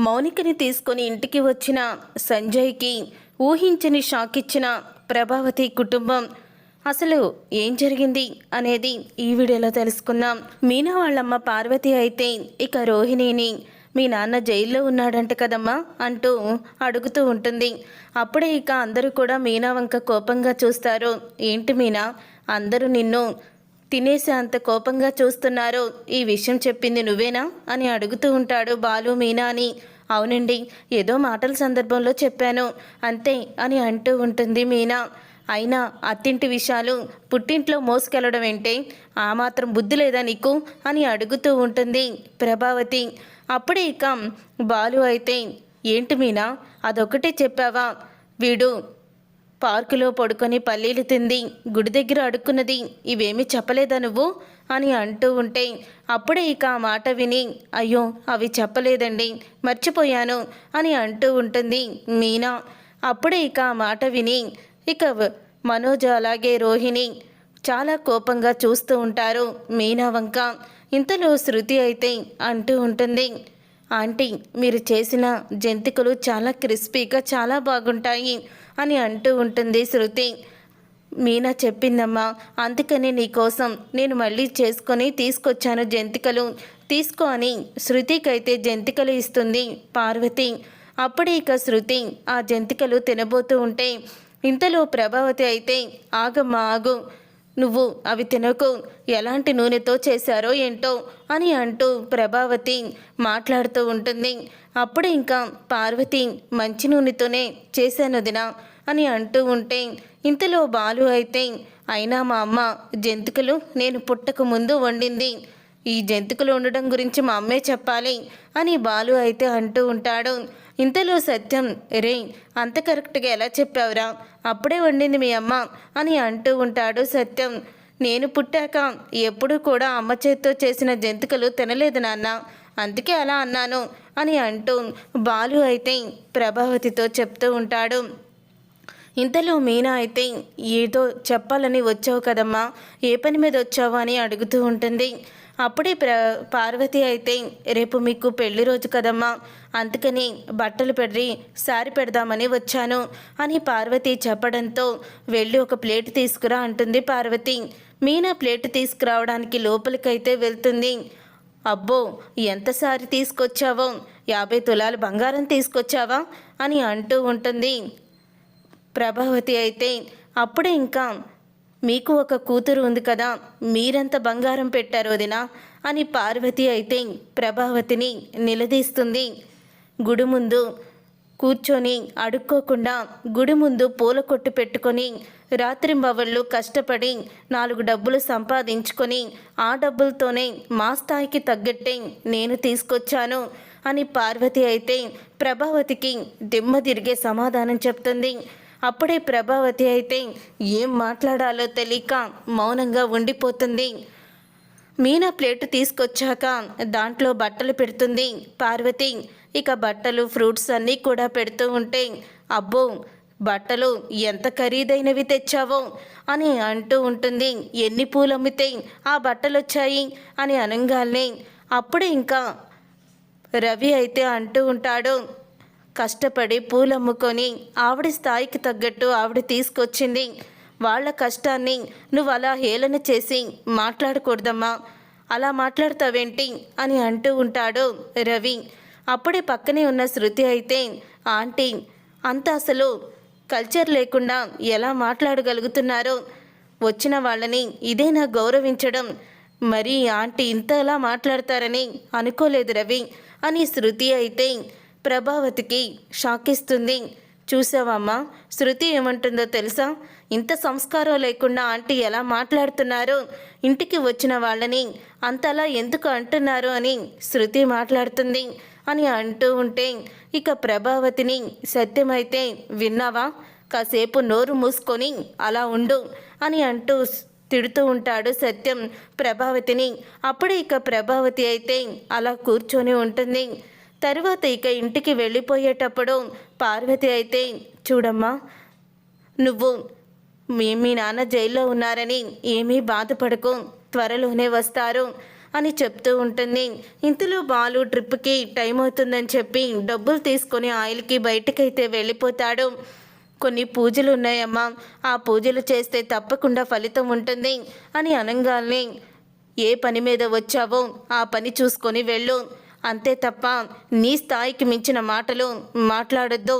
మౌనికని తీసుకొని ఇంటికి వచ్చిన సంజయ్కి ఊహించని షాక్ ఇచ్చిన ప్రభావతి కుటుంబం. అసలు ఏం జరిగింది అనేది ఈ వీడియోలో తెలుసుకుందాం. మీనా వాళ్ళమ్మ పార్వతి అయితే ఇక రోహిణిని మీ నాన్న జైల్లో ఉన్నాడంట కదమ్మా అంటూ అడుగుతూ ఉంటుంది. అప్పుడే ఇక అందరూ కూడా మీనా వంక కోపంగా చూస్తారు. ఏంటి మీనా, అందరూ నిన్ను తినేసి అంత కోపంగా చూస్తున్నారు, ఈ విషయం చెప్పింది నువ్వేనా అని అడుగుతూ ఉంటాడు బాలు మీనాని. అవునండి, ఏదో మాటల సందర్భంలో చెప్పాను అంతే అని అంటూ ఉంటుంది మీనా. అయినా అత్తింటి విషయాలు పుట్టింట్లో మోసుకెళ్ళడం ఏంటే, ఆ మాత్రం బుద్ధి లేదా నీకు అని అడుగుతూ ఉంటుంది ప్రభావతి. అప్పుడే ఇక బాలు అయితే ఏంటి మీనా, అదొకటే చెప్పావా, వీడు పార్కులో పడుకొని పల్లీలు తింది, గుడి దగ్గర అడుక్కున్నది, ఇవేమీ చెప్పలేదా నువ్వు అని అంటూ ఉంటే అప్పుడే ఇక ఆ మాట విని అయ్యో అవి చెప్పలేదండి, మర్చిపోయాను అని అంటూ ఉంటుంది మీనా. అప్పుడే ఇక ఆ మాట విని ఇక మనోజ్ అలాగే రోహిణి చాలా కోపంగా చూస్తూ ఉంటారు మీనా వంక. ఇంతలో శృతి అయితే అంటూ ఉంటుంది, ఆంటీ మీరు చేసిన జంతికలు చాలా క్రిస్పీగా చాలా బాగుంటాయి అని అంటూ ఉంటుంది శృతి. మీనా చెప్పిందమ్మా, అందుకని నీకోసం నేను మళ్ళీ చేసుకొని తీసుకొచ్చాను జంతికలు, తీసుకో అని శృతికైతే జంతికలు ఇస్తుంది పార్వతి. అప్పుడే ఇక శృతి ఆ జంతికలు తినబోతూ ఉంటే ఇంతలో ప్రభావతి అయితే ఆగమ్మా ఆగు, నువ్వు అవి తినకు, ఎలాంటి నూనెతో చేశారో ఏంటో అని అంటూ ప్రభావతి మాట్లాడుతూ ఉంటుంది. అప్పుడు ఇంకా పార్వతి మంచి నూనెతోనే చేశాను వదినా అని అంటూ ఉంటే ఇంతలో బాలు అయితే అయినా మా అమ్మ జంతికలు నేను పుట్టక ముందు వండింది, ఈ జంతికలు ఉండడం గురించి మా అమ్మే చెప్పాలి అని బాలు అయితే అంటూ ఉంటాడు. ఇంతలో సత్యం, రే అంత కరెక్ట్గా ఎలా చెప్పావురా, అప్పుడే వండింది మీ అమ్మ అని అంటూ ఉంటాడు సత్యం. నేను పుట్టాక ఎప్పుడూ కూడా అమ్మ చేతితో చేసిన జంతికలు తినలేదు నాన్న, అందుకే అలా అన్నాను అని అంటూ బాలు అయితే ప్రభావతితో చెప్తూ ఉంటాడు. ఇంతలో మీనా అయితే ఏదో చెప్పాలని వచ్చావు కదమ్మా, ఏ పని మీద వచ్చావు అని అడుగుతూ ఉంటుంది. అప్పుడే పార్వతి అయితే రేపు మీకు పెళ్లి రోజు కదమ్మా, అందుకని బట్టలు పెట్టి సారి పెడదామని వచ్చాను అని పార్వతి చెప్పడంతో వెళ్ళి ఒక ప్లేట్ తీసుకురా అంటుంది పార్వతి. మీనా ప్లేట్ తీసుకురావడానికి లోపలికైతే వెళ్తుంది. అబ్బో ఎంత సారి తీసుకొచ్చావో, 50 తులాలు బంగారం తీసుకొచ్చావా అని అంటూ ఉంటుంది ప్రభావతి అయితే. అప్పుడే ఇంకా మీకు ఒక కూతురు ఉంది కదా, మీరెంత బంగారం పెట్టారు వదినా అని పార్వతి అయితే ప్రభావతిని నిలదీస్తుంది. గుడి ముందు కూర్చొని అడుక్కోకుండా గుడి ముందు పూల కొట్టు పెట్టుకొని రాత్రింబవళ్ళు కష్టపడి 4 డబ్బులు సంపాదించుకొని ఆ డబ్బులతోనే మా స్థాయికి తగ్గట్టే నేను తీసుకొచ్చాను అని పార్వతి అయితే ప్రభావతికి దిమ్మ తిరిగే సమాధానం చెప్తుంది. అప్పుడే ప్రభావతి అయితే ఏం మాట్లాడాలో తెలియక మౌనంగా ఉండిపోతుంది. మీనా ప్లేటు తీసుకొచ్చాక దాంట్లో బట్టలు పెడుతుంది పార్వతి. ఇక బట్టలు ఫ్రూట్స్ అన్నీ కూడా పెడుతూ ఉంటే అబ్బో బట్టలు ఎంత ఖరీదైనవి తెచ్చావో అని అంటూ ఉంటుంది. ఎన్ని పూలు అమ్మితే ఆ బట్టలు వచ్చాయి అని అనగానే అప్పుడే ఇంకా రవి అయితే అంటూ ఉంటాడు, కష్టపడి పూలమ్ముకొని ఆవిడ స్థాయికి తగ్గట్టు ఆవిడ తీసుకొచ్చింది, వాళ్ళ కష్టాన్ని నువ్వు అలా హేళన చేసి మాట్లాడకూడదమ్మా, అలా మాట్లాడతావేంటి అని అంటూ ఉంటాడు రవి. అప్పుడే పక్కనే ఉన్న శృతి అయితే ఆంటీ అంత అసలు కల్చర్ లేకుండా ఎలా మాట్లాడగలుగుతున్నారో, వచ్చిన వాళ్ళని ఇదేనా గౌరవించడం, మరి ఆంటీ ఇంతలా మాట్లాడతారని అనుకోలేదు రవి అని శృతి అయితే ప్రభావతికి షాక్ ఇస్తుంది. చూసావమ్మా శృతి ఏమంటుందో తెలుసా, ఇంత సంస్కారం లేకుండా ఆంటీ ఎలా మాట్లాడుతున్నారు, ఇంటికి వచ్చిన వాళ్ళని అంతలా ఎందుకు అంటున్నారు అని శృతి మాట్లాడుతుంది అని అంటూ ఉంటే ఇక ప్రభావతిని సత్యమైతే విన్నావా, కాసేపు నోరు మూసుకొని అలా ఉండు అని అంటూ తిడుతూ ఉంటాడు సత్యం ప్రభావతిని. అప్పుడే ఇక ప్రభావతి అయితే అలా కూర్చొని ఉంటుంది. తరువాత ఇక ఇంటికి వెళ్ళిపోయేటప్పుడు పార్వతి అయితే చూడమ్మా, నువ్వు మీ నాన్న జైల్లో ఉన్నారని ఏమీ బాధపడకు, త్వరలోనే వస్తారు అని చెప్తూ ఉంటుంది. ఇంతలో బాలు ట్రిప్కి టైం అవుతుందని చెప్పి డబ్బులు తీసుకొని ఆయిల్కి బయటకైతే వెళ్ళిపోతాడు. కొన్ని పూజలు ఉన్నాయమ్మా, ఆ పూజలు చేస్తే తప్పకుండా ఫలితం ఉంటుంది అని అనగానే, ఏ పని మీద వచ్చావో ఆ పని చూసుకొని వెళ్ళు, అంతే తప్ప నీ స్థాయికి మించిన మాటలు మాట్లాడొద్దు,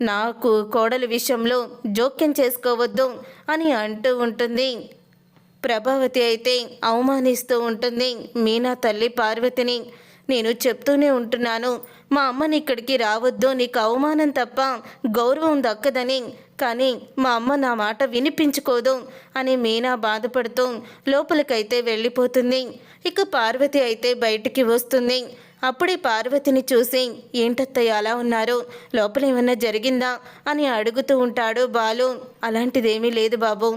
నాకు కోడలి విషయంలో జోక్యం చేసుకోవద్దు అని అంటూ ఉంటుంది. ప్రభావతి అయితే అవమానిస్తూ ఉంటుంది మీనా తల్లి పార్వతిని. నేను చెప్తూనే ఉంటున్నాను, మా అమ్మని ఇక్కడికి రావద్దు, నీకు అవమానం తప్ప గౌరవం దక్కదని, కానీ మా అమ్మ నా మాట వినిపించుకోదు అని మీనా బాధపడుతూ లోపలికైతే వెళ్ళిపోతుంది. ఇక పార్వతి అయితే బయటికి వస్తుంది. అప్పుడే పార్వతిని చూసి, ఏంటత్తయ్య అలా ఉన్నారు, లోపల ఏమన్నా జరిగిందా అని అడుగుతూ ఉంటాడు బాలు. అలాంటిదేమీ లేదు బాబు,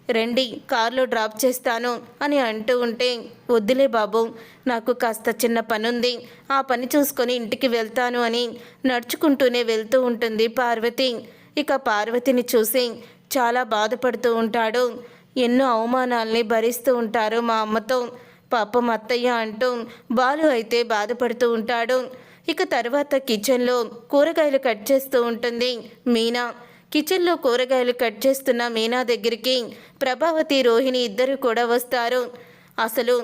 రండి కారులో డ్రాప్ చేస్తాను అని అంటూ ఉంటే, వద్దులే బాబు, నాకు కాస్త చిన్న పని ఉంది, ఆ పని చూసుకొని ఇంటికి వెళ్తాను అని నడుచుకుంటూనే వెళ్తూ ఉంటుంది పార్వతి. ఇక పార్వతిని చూసి చాలా బాధపడుతూ ఉంటాడు. ఎన్నో అవమానాల్ని భరిస్తూ ఉంటారు మా అమ్మతో, పాపం అత్తయ్య అంటూ బాలు అయితే బాధపడుతూ ఉంటాడు. ఇక తర్వాత కిచెన్లో కూరగాయలు కట్ చేస్తూ ఉంటుంది మీనా. కిచెన్లో కూరగాయలు కట్ చేస్తున్న మీనా దగ్గరికి ప్రభావతి రోహిణి ఇద్దరు కూడా వస్తారు. అసలు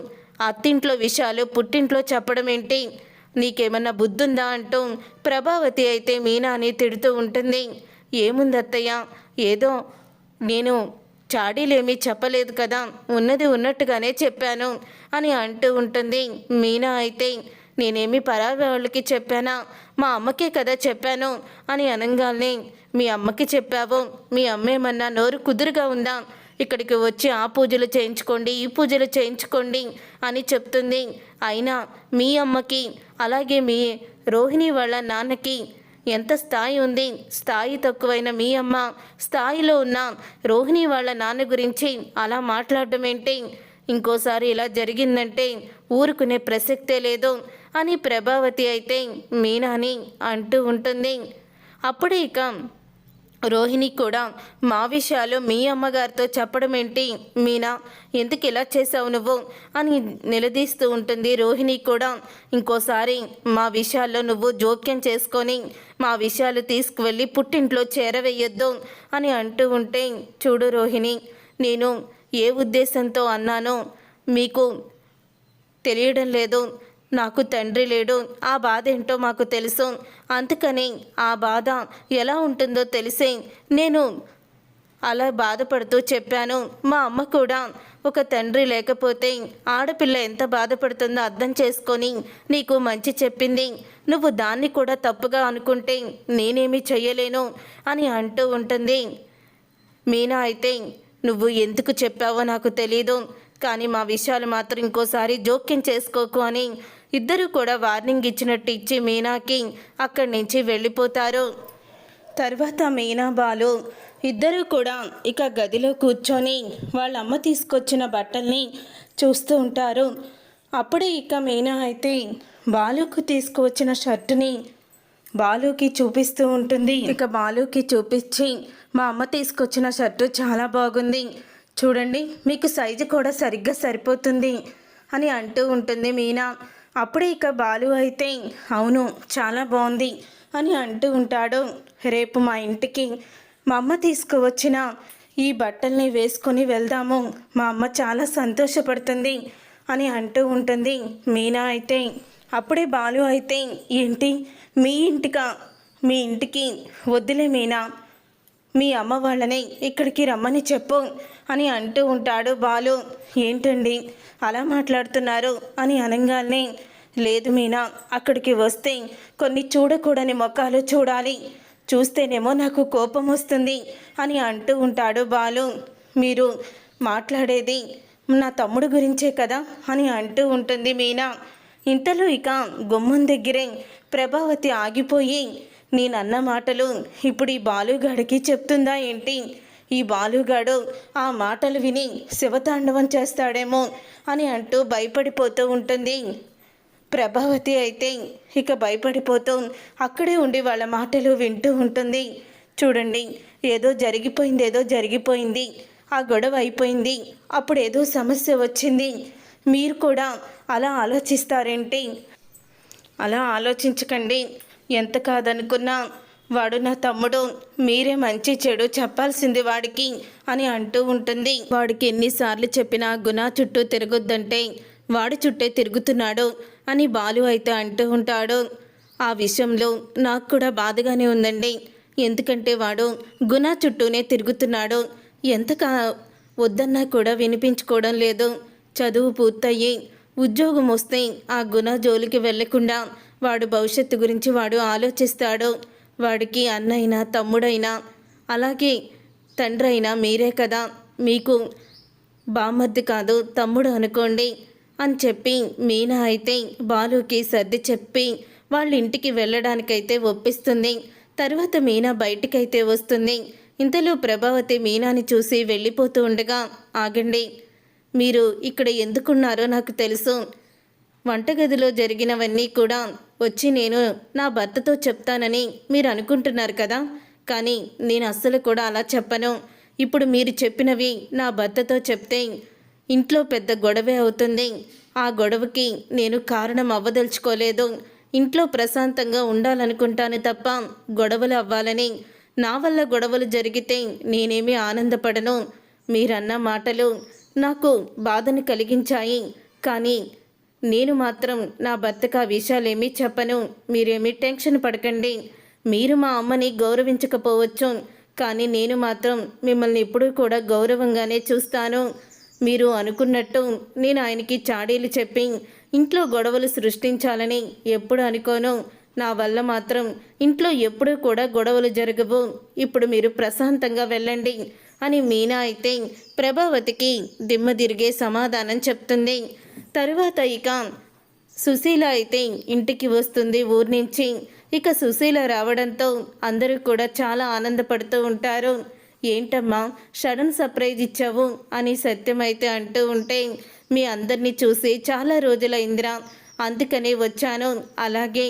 అత్తింట్లో విషయాలు పుట్టింట్లో చెప్పడం ఏంటి, నీకేమన్నా బుద్ధుందా అంటూ ప్రభావతి అయితే మీనాని తిడుతూ ఉంటుంది. ఏముంది అత్తయ్య, ఏదో నేను చాడీలేమీ చెప్పలేదు కదా, ఉన్నది ఉన్నట్టుగానే చెప్పాను అని అంటూ ఉంటుంది. మీనా అయితే, నేనేమి పరాయి వాళ్ళకి చెప్పానా, మా అమ్మకే కదా చెప్పాను అని అనగానే, మీ అమ్మకి చెప్పావు, మీ అమ్మేమన్నా నోరు కుదురుగా ఉందా, ఇక్కడికి వచ్చి ఆ పూజలు చేయించుకోండి ఈ పూజలు చేయించుకోండి అని చెప్తుంది. అయినా మీ అమ్మకి అలాగే మీ రోహిణి వాళ్ళ నాన్నకి ఎంత స్థాయి ఉంది, స్థాయి తక్కువైన మీ అమ్మ స్థాయిలో ఉన్న రోహిణి వాళ్ళ నాన్న గురించి అలా మాట్లాడడం ఏంటి, ఇంకోసారి ఇలా జరిగిందంటే ఊరుకునే ప్రసక్తే లేదు అని ప్రభావతి అయితే మీనాని అంటూ ఉంటుంది. అప్పుడే ఇక రోహిణి కూడా, మా విషయాలు మీ అమ్మగారితో చెప్పడం ఏంటి మీనా, ఎందుకు ఇలా చేసావు నువ్వు అని నిలదీస్తూ ఉంటుంది. రోహిణి కూడా, ఇంకోసారి మా విషయాల్లో నువ్వు జోక్యం చేసుకొని మా విషయాలు తీసుకువెళ్ళి పుట్టింట్లో చేరవేయొద్దు అని అంటూ ఉంటే, చూడు రోహిణి, నేను ఏ ఉద్దేశంతో అన్నానో మీకు తెలియడం లేదు, నాకు తండ్రి లేడు, ఆ బాధ ఏంటో మాకు తెలుసు, అందుకని ఆ బాధ ఎలా ఉంటుందో తెలిసే నేను అలా బాధపడుతూ చెప్పాను. మా అమ్మ కూడా ఒక తండ్రి లేకపోతే ఆడపిల్ల ఎంత బాధపడుతుందో అర్థం చేసుకొని నీకు మంచి చెప్పింది, నువ్వు దాన్ని కూడా తప్పుగా అనుకుంటే నేనేమీ చెయ్యలేను అని అంటూ ఉంటుంది. మీనా అయితే, నువ్వు ఎందుకు చెప్పావో నాకు తెలీదు, కానీ మా విషయాలు మాత్రం ఇంకోసారి జోక్యం చేసుకోకు అని ఇద్దరు కూడా వార్నింగ్ ఇచ్చినట్టు ఇచ్చి మీనాకి అక్కడి నుంచి వెళ్ళిపోతారు. తర్వాత మీనా బాలు ఇద్దరూ కూడా ఇక గదిలో కూర్చొని వాళ్ళ అమ్మ తీసుకొచ్చిన బట్టల్ని చూస్తూ ఉంటారు. అప్పుడే ఇక మీనా అయితే బాలుకు తీసుకువచ్చిన షర్టుని బాలుకి చూపిస్తూ ఉంటుంది. ఇక బాలుకి చూపించి, మా అమ్మ తీసుకొచ్చిన షర్టు చాలా బాగుంది, చూడండి మీకు సైజు కూడా సరిగ్గా సరిపోతుంది అని అంటూ ఉంటుంది మీనా. అప్పుడే ఇక బాలు అయితే, అవును చాలా బాగుంది అని అంటూ ఉంటాడు. రేపు మా ఇంటికి మా అమ్మ తీసుకువచ్చిన ఈ బట్టల్ని వేసుకొని వెళ్దాము, మా అమ్మ చాలా సంతోషపడుతుంది అని అంటూ ఉంటుంది మీనా అయితే. అప్పుడే బాలు అయితే, ఏంటి మీ ఇంటికా, మీ ఇంటికి వద్దులే మీనా, మీ అమ్మ వాళ్ళని ఇక్కడికి రమ్మని చెప్పు అని అంటూ ఉంటాడు బాలు. ఏంటండి అలా మాట్లాడుతున్నారు అని అనగానే, లేదు మీనా, అక్కడికి వస్తే కొన్ని చూడకూడని ముఖాలు చూడాలి, చూస్తేనేమో నాకు కోపం వస్తుంది అని అంటూ ఉంటాడు బాలు. మీరు మాట్లాడేది నా తమ్ముడు గురించే కదా అని అంటూ ఉంటుంది మీనా. ఇంతలో ఇక గుమ్మం దగ్గరే ప్రభావతి ఆగిపోయి, నేనన్న మాటలు ఇప్పుడు ఈ బాలుగాడికి చెప్తుందా ఏంటి, ఈ బాలుగాడు ఆ మాటలు విని శివతాండవం చేస్తాడేమో అని అంటూ భయపడిపోతూ ఉంటుంది. ప్రభావతి అయితే ఇక భయపడిపోతూ అక్కడే ఉండి వాళ్ళ మాటలు వింటూ ఉంటుంది. చూడండి, ఏదో జరిగిపోయింది, ఆ గొడవ అయిపోయింది, అప్పుడు ఏదో సమస్య వచ్చింది, మీరు కూడా అలా ఆలోచిస్తారేంటి? అలా ఆలోచించకండి. ఎంత కాదనుకున్నా వాడు నా తమ్ముడు, మీరే మంచి చెడు చెప్పాల్సింది వాడికి అని అంటూ ఉంటుంది. వాడికి ఎన్నిసార్లు చెప్పినా గుణ చుట్టూ తిరగొద్దంటే వాడి చుట్టే తిరుగుతున్నాడు అని బాలు అయితే అంటూ ఉంటాడు. ఆ విషయంలో నాకు కూడా బాధగానే ఉందండి. ఎందుకంటే వాడు గుణ చుట్టూనే తిరుగుతున్నాడు. వద్దన్నా కూడా వినిపించుకోవడం లేదు. చదువు పూర్తయ్యి ఉద్యోగం వస్తే ఆ గుణ జోలికి వెళ్లకుండా వాడు భవిష్యత్తు గురించి వాడు ఆలోచిస్తాడు. వాడికి అన్నైనా తమ్ముడైనా అలాగే తండ్రి అయినా మీరే కదా, మీకు బామర్ది కాదు తమ్ముడు అనుకోండి అని చెప్పి మీనా అయితే బాలుకి సర్ది చెప్పి వాళ్ళ ఇంటికి వెళ్ళడానికైతే ఒప్పిస్తుంది. తర్వాత మీనా బయటికైతే వస్తుంది. ఇంతలో ప్రభావతి మీనాని చూసి వెళ్ళిపోతూ ఉండగా, ఆగండి, మీరు ఇక్కడ ఎందుకున్నారో నాకు తెలుసు. వంటగదిలో జరిగినవన్నీ కూడా వచ్చి నేను నా భర్తతో చెప్తానని మీరు అనుకుంటున్నారు కదా, కానీ నేను అస్సలు కూడా అలా చెప్పను. ఇప్పుడు మీరు చెప్పినవి నా భర్తతో చెప్తే ఇంట్లో పెద్ద గొడవే అవుతుంది. ఆ గొడవకి నేను కారణం అవ్వదలుచుకోలేదు. ఇంట్లో ప్రశాంతంగా ఉండాలనుకుంటాను తప్ప గొడవలు అవ్వాలని, నా వల్ల గొడవలు జరిగితే నేనేమీ ఆనందపడను. మీరన్న మాటలు నాకు బాధను కలిగించాయి, కానీ నేను మాత్రం నా భర్తకు ఆ విషయాలేమీ చెప్పను. మీరేమీ టెన్షన్ పడకండి. మీరు మా అమ్మని గౌరవించకపోవచ్చు, కానీ నేను మాత్రం మిమ్మల్ని ఎప్పుడూ కూడా గౌరవంగానే చూస్తాను. మీరు అనుకున్నట్టు నేను ఆయనకి చాడీలు చెప్పి ఇంట్లో గొడవలు సృష్టించాలని ఎప్పుడు అనుకోను. నా వల్ల మాత్రం ఇంట్లో ఎప్పుడూ కూడా గొడవలు జరగవు. ఇప్పుడు మీరు ప్రశాంతంగా వెళ్ళండి అని మీనా అయితే ప్రభావతికి దిమ్మ తిరిగే సమాధానం చెప్తుంది. తరువాత ఇక సుశీల అయితే ఇంటికి వస్తుంది ఊరి నుంచి. ఇక సుశీల రావడంతో అందరూ కూడా చాలా ఆనందపడుతూ ఉంటారు. ఏంటమ్మా సడన్ సర్ప్రైజ్ ఇచ్చావు అని సత్యం అయితే అంటూ ఉంటే, మీ అందరినీ చూసి చాలా రోజులైందిరా, అందుకనే వచ్చాను. అలాగే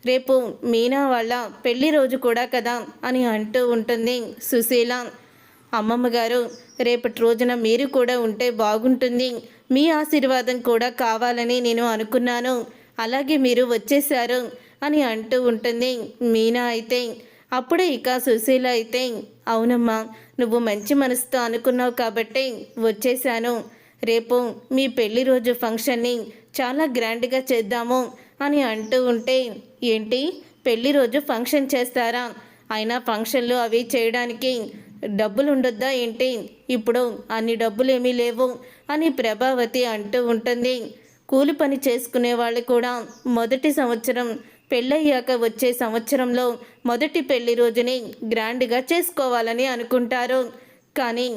రేపు మీనా వాళ్ళ పెళ్లి రోజు కూడా కదా అని అంటూ ఉంటుంది సుశీల. అమ్మమ్మ గారు, రేపటి రోజున మీరు కూడా ఉంటే బాగుంటుంది. మీ ఆశీర్వాదం కూడా కావాలని నేను అనుకున్నాను. అలాగే మీరు వచ్చేశారు అని అంటూ ఉంటుంది మీనా అయితే. అప్పుడే ఇక సుశీల అయితే, అవునమ్మా, నువ్వు మంచి మనసుతో అనుకున్నావు కాబట్టి వచ్చేశాను. రేపు మీ పెళ్లి రోజు ఫంక్షన్ని చాలా గ్రాండ్గా చేద్దాము అని అంటూ ఉంటే, ఏంటి పెళ్లి రోజు ఫంక్షన్ చేస్తారా? అయినా ఫంక్షన్లు అవి చేయడానికి డబ్బులు ఉండొద్దా ఏంటి? ఇప్పుడు అన్ని డబ్బులేమీ లేవు అని ప్రభావతి అంటూ ఉంటుంది. కూలి పని చేసుకునే వాళ్ళు కూడా మొదటి సంవత్సరం పెళ్ళయ్యాక వచ్చే సంవత్సరంలో మొదటి పెళ్లి రోజుని గ్రాండ్గా చేసుకోవాలని అనుకుంటారు. కానీ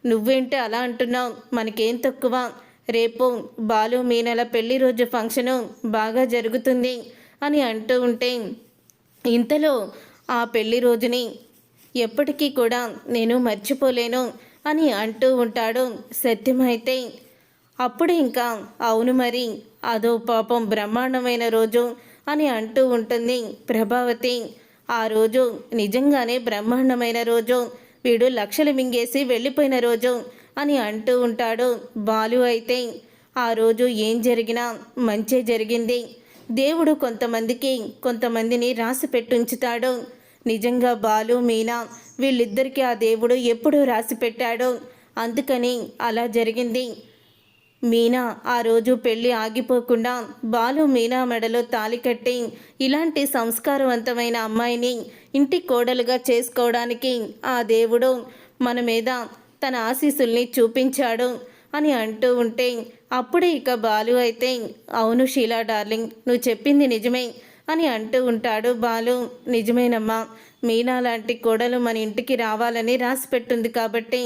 నువ్వేంటి అలా అంటున్నావు? మనకేం తక్కువ? రేపు బాలు మీనల పెళ్లి రోజు ఫంక్షను బాగా జరుగుతుంది అని అంటూ ఉంటే, ఇంతలో ఆ పెళ్లి రోజుని ఎప్పటికీ కూడా నేను మర్చిపోలేను అని అంటూ ఉంటాడు సత్యం అయితే. అప్పుడు ఇంకా అవును మరి, అదో పాపం బ్రహ్మాండమైన రోజు అని అంటూ ఉంటుంది ప్రభావతి. ఆ రోజు నిజంగానే బ్రహ్మాండమైన రోజు, వీడు లక్షలు మింగేసి వెళ్ళిపోయిన రోజు అని అంటూ ఉంటాడు బాలు అయితే. ఆ రోజు ఏం జరిగినా మంచే జరిగింది. దేవుడు కొంతమందిని రాసి పెట్టుంచుతాడు. నిజంగా బాలు మీనా వీళ్ళిద్దరికీ ఆ దేవుడు ఎప్పుడూ రాసి పెట్టాడు. అందుకని అలా జరిగింది. మీనా ఆ రోజు పెళ్ళి ఆగిపోకుండా బాలు మీనా మెడలో తాళి కట్టి ఇలాంటి సంస్కారవంతమైన అమ్మాయిని ఇంటి కోడలుగా చేసుకోవడానికి ఆ దేవుడు మన మీద తన ఆశీస్సుల్ని చూపించాడు అని అంటూ ఉంటే, అప్పుడే ఇక బాలు అయితే, అవును షీలా డార్లింగ్, నువ్వు చెప్పింది నిజమే అని అంటూ ఉంటాడు బాలు. నిజమేనమ్మా, మీనా లాంటి కోడలు మన ఇంటికి రావాలని రాసి పెట్టుంది కాబట్టి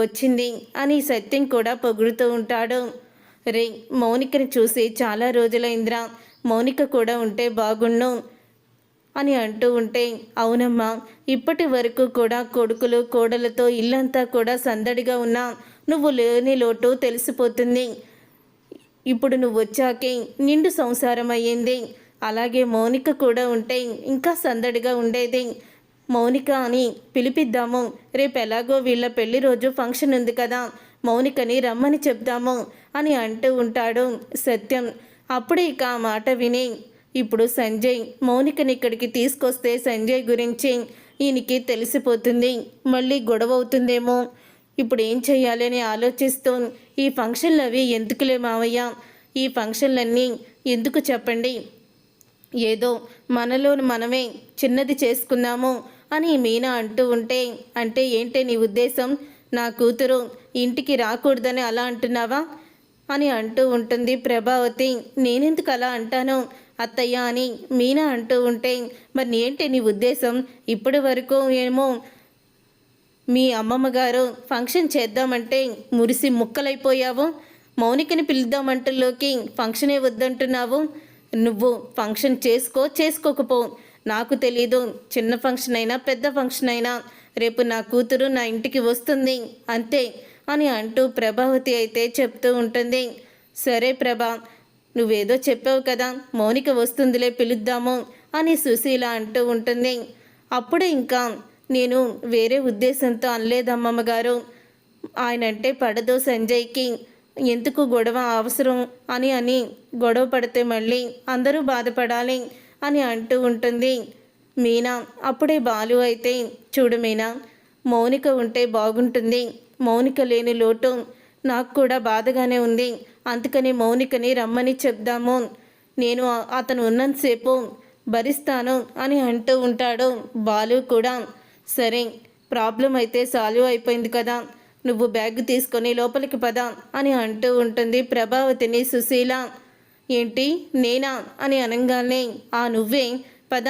వచ్చింది అని సత్యం కూడా పొగుడుతూ ఉంటాడు. రే, మౌనికని చూసి చాలా రోజులైందిరా, మౌనిక కూడా ఉంటే బాగుండు అని అంటూ ఉంటే, అవునమ్మా, ఇప్పటి వరకు కూడా కొడుకులు కోడలతో ఇల్లంతా కూడా సందడిగా ఉన్నా నువ్వు లేని లోటు తెలిసిపోతుంది. ఇప్పుడు నువ్వు వచ్చాకే నిండు సంసారం అయ్యింది. అలాగే మౌనిక కూడా ఉంటే ఇంకా సందడిగా ఉండేది. మౌనిక అని పిలిపిద్దాము. రేపు ఎలాగో వీళ్ళ పెళ్లి రోజు ఫంక్షన్ ఉంది కదా, మౌనికని రమ్మని చెప్దాము అని అంటూ ఉంటాడు సత్యం. అప్పుడే ఇక ఆ మాట విని ఇప్పుడు సంజయ్ మౌనికని ఇక్కడికి తీసుకొస్తే సంజయ్ గురించి ఈయనకి తెలిసిపోతుంది, మళ్ళీ గొడవ అవుతుందేమో, ఇప్పుడు ఏం చెయ్యాలి అని ఆలోచిస్తూ ఈ ఫంక్షన్లు అవి ఎందుకులే మావయ్య, ఈ ఫంక్షన్లన్నీ ఎందుకు చెప్పండి, ఏదో మనలో మనమే చిన్నది చేసుకుందాము అని మీనా అంటూ ఉంటే, అంటే ఏంటే నీ ఉద్దేశం, నా కూతురు ఇంటికి రాకూడదని అలా అంటున్నావా అని అంటూ ఉంటుంది ప్రభావతి. నేనెందుకు అలా అంటాను అత్తయ్య అని మీనా అంటూ ఉంటే, మరి ఏంటి నీ ఉద్దేశం, ఇప్పటి వరకు ఏమో మీ అమ్మమ్మ గారు ఫంక్షన్ చేద్దామంటే మురిసి ముక్కలైపోయావు, మౌనికని పిలుద్దామంటలోకి ఫంక్షనే వద్దంటున్నావు, నువ్వు ఫంక్షన్ చేసుకోకపో, నాకు తెలీదు, చిన్న ఫంక్షన్ అయినా పెద్ద ఫంక్షన్ అయినా రేపు నా కూతురు నా ఇంటికి వస్తుంది అంతే అని అంటూ ప్రభావతి అయితే చెప్తూ ఉంటుంది. సరే ప్రభా, నువ్వేదో చెప్పావు కదా, మౌనిక వస్తుందిలే పిలుద్దాము అని సుశీల అంటూ ఉంటుంది. అప్పుడే ఇంకా నేను వేరే ఉద్దేశంతో అనలేదమ్మమ్మ గారు, ఆయనంటే పడదు సంజయ్కి, ఎందుకు గొడవ అవసరం అని గొడవ పడితే మళ్ళీ అందరూ బాధపడాలి అని అంటూ ఉంటుంది మీనా. అప్పుడే బాలు అయితే, చూడు మీనా, మౌనిక ఉంటే బాగుంటుంది, మౌనిక లేని లోటు నాకు కూడా బాధగానే ఉంది, అందుకని మౌనికని రమ్మని చెప్దాము, నేను అతను ఉన్నంతసేపు భరిస్తాను అని అంటూ ఉంటాడు బాలు కూడా. సరే, ప్రాబ్లం అయితే సాల్వ్ అయిపోయింది కదా, నువ్వు బ్యాగ్ తీసుకొని లోపలికి పద అని అంటూ ఉంటుంది ప్రభావతిని సుశీల. ఏంటి నేనా అని అనగానే, ఆ నువ్వే పద,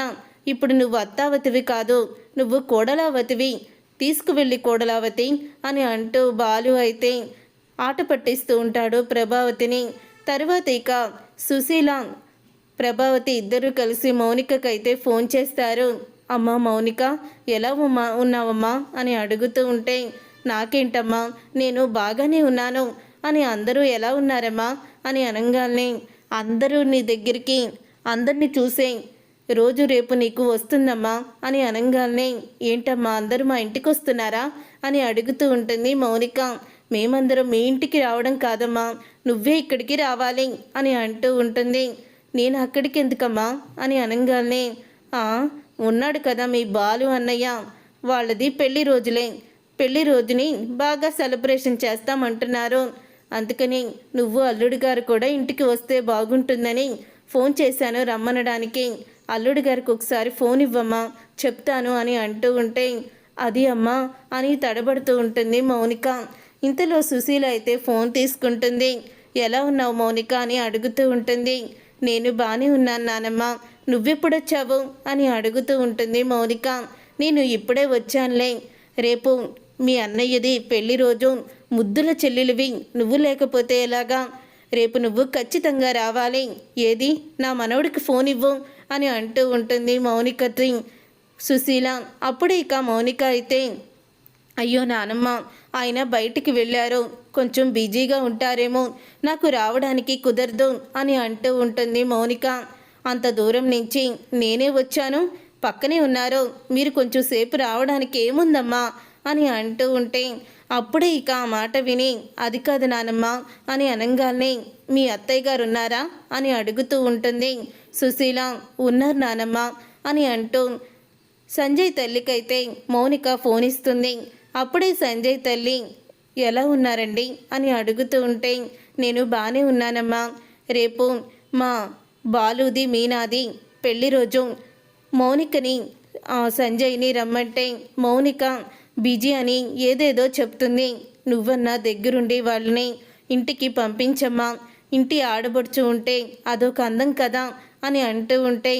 ఇప్పుడు నువ్వు అత్తావతివి కాదు, నువ్వు కోడలావతివి, తీసుకువెళ్ళి కోడలావతి అని అంటూ బాలు అయితే ఆట పట్టిస్తూ ఉంటాడు ప్రభావతిని. తర్వాత ఇక సుశీల ప్రభావతి ఇద్దరు కలిసి మౌనికకైతే ఫోన్ చేస్తారు. అమ్మా మౌనిక, ఎలా ఉన్నావమ్మా అని అడుగుతూ ఉంటే, నాకేంటమ్మా, నేను బాగానే ఉన్నాను అని అందరూ ఎలా ఉన్నారమ్మా అని అనగానే, అందరూ నీ దగ్గరికి అందరినీ చూసే రోజు రేపు నీకు వస్తుందమ్మా అని అనగానే, ఏంటమ్మా అందరూ మా ఇంటికి వస్తున్నారా అని అడుగుతూ ఉంటుంది మౌనిక. మేమందరం మీ ఇంటికి రావడం కాదమ్మా, నువ్వే ఇక్కడికి రావాలి అని అంటూ ఉంటుంది. నేను అక్కడికి ఎందుకమ్మా అని అనగానే, ఉన్నాడు కదా మీ బాలు అన్నయ్య, వాళ్ళది పెళ్లి రోజులే, పెళ్లి రోజుని బాగా సెలబ్రేషన్ చేస్తామంటున్నారు, అందుకని నువ్వు అల్లుడు గారు కూడా ఇంటికి వస్తే బాగుంటుందని ఫోన్ చేశాను రమ్మనడానికి, అల్లుడు గారికి ఒకసారి ఫోన్ ఇవ్వమ్మా చెప్తాను అని అంటూ ఉంటే, అది అమ్మా అని తడబడుతూ ఉంటుంది మౌనిక. ఇంతలో సుశీల అయితే ఫోన్ తీసుకుంటుంది. ఎలా ఉన్నావు మౌనిక అని అడుగుతూ ఉంటుంది. నేను బాగానే ఉన్నాను నానమ్మ, నువ్వెప్పుడొచ్చావు అని అడుగుతూ ఉంటుంది మౌనిక. నేను ఇప్పుడే వచ్చానులే, రేపు మీ అన్నయ్యది పెళ్లి రోజు, ముద్దుల చెల్లెలివి, నువ్వు లేకపోతే ఎలాగా, రేపు నువ్వు ఖచ్చితంగా రావాలి, ఏది నా మనవడికి ఫోన్ ఇవ్వు అని అంటూ ఉంటుంది మౌనికతో సుశీల. అప్పుడే ఇక మౌనిక అయితే, అయ్యో నానమ్మ, ఆయన బయటికి వెళ్ళారు, కొంచెం బిజీగా ఉంటారేమో, నాకు రావడానికి కుదరదు అని అంటూ ఉంటుంది మౌనిక. అంత దూరం నుంచి నేనే వచ్చాను, పక్కనే ఉన్నారు, మీరు కొంచెం సేపు రావడానికి ఏముందమ్మా అని అంటూ ఉంటే, అప్పుడే ఇక ఆ మాట విని, అది కాదు నానమ్మ అని అనగానే, మీ అత్తయ్య గారు ఉన్నారా అని అడుగుతూ ఉంటుంది సుశీల. ఉన్నారు నానమ్మ అని అంటూ సంజయ్ తల్లికైతే మౌనిక ఫోన్ ఇస్తుంది. అప్పుడే సంజయ్ తల్లి, ఎలా ఉన్నారండి అని అడుగుతూ ఉంటే, నేను బాగానే ఉన్నానమ్మా, రేపు మా బాలుది మీనాది పెళ్లి రోజు, మౌనికని సంజయ్ని రమ్మంటే మౌనిక బిజీ అని ఏదేదో చెప్తుంది, నువ్వన్నా దగ్గరుండి వాళ్ళని ఇంటికి పంపించమ్మా, ఇంటి ఆడబడుచు ఉంటే అదొక అందం కదా అని అంటూ ఉంటే,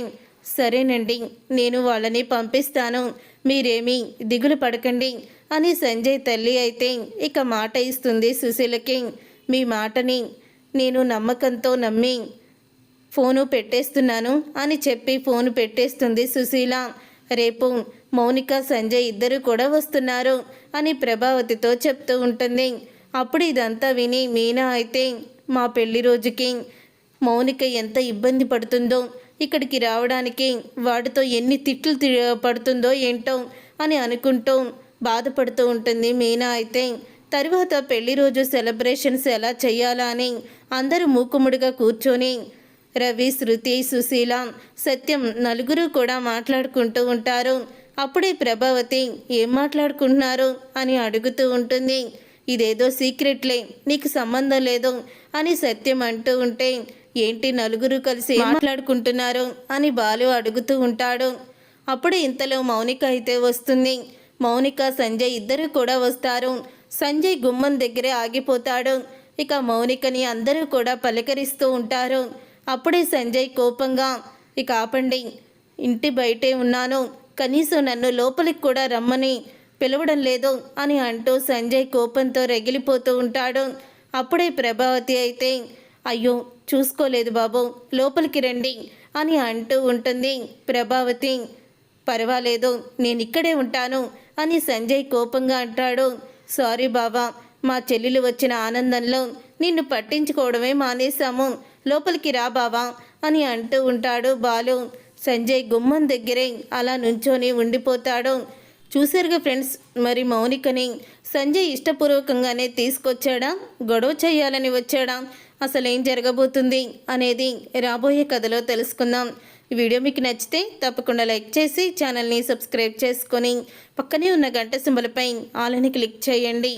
సరేనండి నేను వాళ్ళని పంపిస్తాను, మీరేమీ దిగులు పడకండి అని సంజయ్ తల్లి అయితే ఇక మాట ఇస్తుంది సుశీలకి. మీ మాటని నేను నమ్మకంతో నమ్మి ఫోను పెట్టేస్తున్నాను అని చెప్పి ఫోను పెట్టేస్తుంది సుశీల. రేపు మౌనిక సంజయ్ ఇద్దరు కూడా వస్తున్నారు అని ప్రభావతితో చెప్తూ ఉంటుంది. అప్పుడు ఇదంతా విని మీనా అయితే, మా పెళ్లి రోజుకి మౌనిక ఎంత ఇబ్బంది పడుతుందో, ఇక్కడికి రావడానికి వాడితో ఎన్ని తిట్లు పడుతుందో ఏంటో అని అనుకుంటూ బాధపడుతూ ఉంటుంది మీనా అయితే. తరువాత పెళ్లి రోజు సెలబ్రేషన్స్ ఎలా చేయాలా అని అందరూ మూకుముడిగా కూర్చొని రవి, శృతి, సుశీల, సత్యం నలుగురు కూడా మాట్లాడుకుంటూ ఉంటారు. అప్పుడే ప్రభావతి ఏం మాట్లాడుకుంటున్నారు అని అడుగుతూ ఉంటుంది. ఇదేదో సీక్రెట్లే, నీకు సంబంధం లేదు అని సత్యం అంటూ ఉంటే, ఏంటి నలుగురు కలిసి మాట్లాడుకుంటున్నారు అని బాలు అడుగుతూ ఉంటాడు. అప్పుడే ఇంతలో మౌనిక అయితే వస్తుంది. మౌనిక, సంజయ్ ఇద్దరు కూడా వస్తారు. సంజయ్ గుమ్మం దగ్గరే ఆగిపోతాడు. ఇక మౌనికని అందరూ కూడా పలకరిస్తూ ఉంటారు. అప్పుడే సంజయ్ కోపంగా, ఇక ఆపండి, ఇంటి బయటే ఉన్నాను, కనీసం నన్ను లోపలికి కూడా రమ్మని పిలవడం లేదు అని అంటూ సంజయ్ కోపంతో రగిలిపోతూ ఉంటాడు. అప్పుడే ప్రభావతి అయితే, అయ్యో చూసుకోలేదు బాబు, లోపలికి రండి అని అంటూ ఉంటుంది. ప్రభావతి, పర్వాలేదు నేను ఇక్కడే ఉంటాను అని సంజయ్ కోపంగా అంటాడు. సారీ బాబా, మా చెల్లెలు వచ్చిన ఆనందంలో నిన్ను పట్టించుకోవడమే మానేశాము, లోపలికి రా బావా అని అంటూ ఉంటాడు బాలు. సంజయ్ గుమ్మం దగ్గరే అలా నుంచొని ఉండిపోతాడు. చూసారుగా ఫ్రెండ్స్, మరి మౌనికని సంజయ్ ఇష్టపూర్వకంగానే తీసుకొచ్చాడా, గొడవ చేయాలని వచ్చాడా, అసలు ఏం జరగబోతుంది అనేది రాబోయే కథలో తెలుసుకుందాం. ఈ వీడియో మీకు నచ్చితే తప్పకుండా లైక్ చేసి ఛానల్ని సబ్స్క్రైబ్ చేసుకొని పక్కనే ఉన్న గంట సింబల్పై ఆల్ అని క్లిక్ చేయండి.